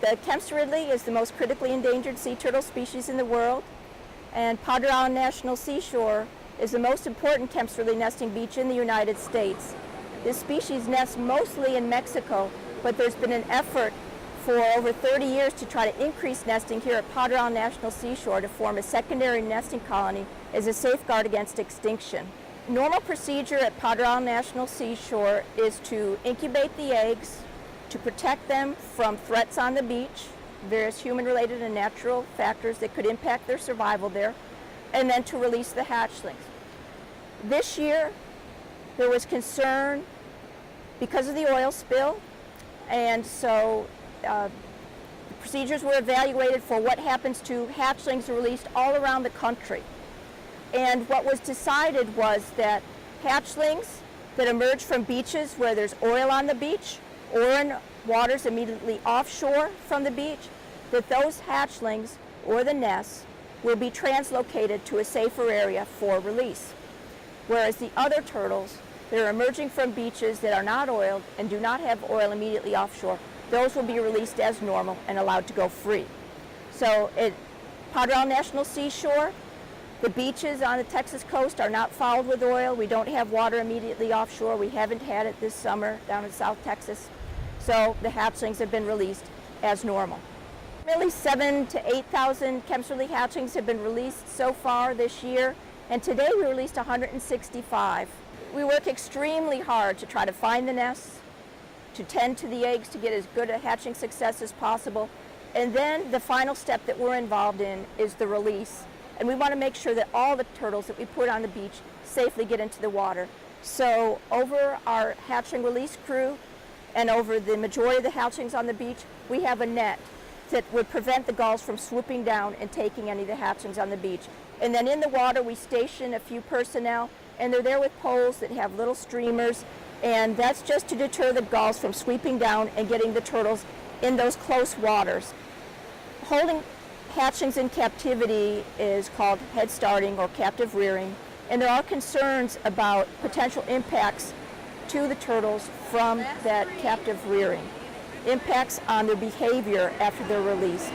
The Kemp's ridley is the most critically endangered sea turtle species in the world, and Padre Island National Seashore is the most important Kemp's ridley nesting beach in the United States. This species nests mostly in Mexico, but there's been an effort for over 30 years to try to increase nesting here at Padre Island National Seashore to form a secondary nesting colony as a safeguard against extinction. Normal procedure at Padre Island National Seashore is to incubate the eggs, to protect them from threats on the beach, various human-related and natural factors that could impact their survival there, and then to release the hatchlings. This year, there was concern because of the oil spill, and so the procedures were evaluated for what happens to hatchlings released all around the country. And what was decided was that hatchlings that emerge from beaches where there's oil on the beach or in waters immediately offshore from the beach, that those hatchlings or the nests will be translocated to a safer area for release. Whereas the other turtles that are emerging from beaches that are not oiled and do not have oil immediately offshore, those will be released as normal and allowed to go free. So at Padre Island National Seashore, the beaches on the Texas coast are not fouled with oil. We don't have water immediately offshore. We haven't had it this summer down in South Texas. So the hatchlings have been released as normal. Really 7,000 to 8,000 Kemp's ridley hatchlings have been released so far this year, and today we released 165. We work extremely hard to try to find the nests, to tend to the eggs to get as good a hatching success as possible, and then the final step that we're involved in is the release. And we want to make sure that all the turtles that we put on the beach safely get into the water. So over our hatchling release crew and over the majority of the hatchlings on the beach, we have a net that would prevent the gulls from swooping down and taking any of the hatchlings on the beach. And then in the water, we station a few personnel, and they're there with poles that have little streamers, and that's just to deter the gulls from sweeping down and getting the turtles in those close waters. Holding hatchlings in captivity is called head starting or captive rearing, and there are concerns about potential impacts to the turtles from that captive rearing, impacts on their behavior after they're released.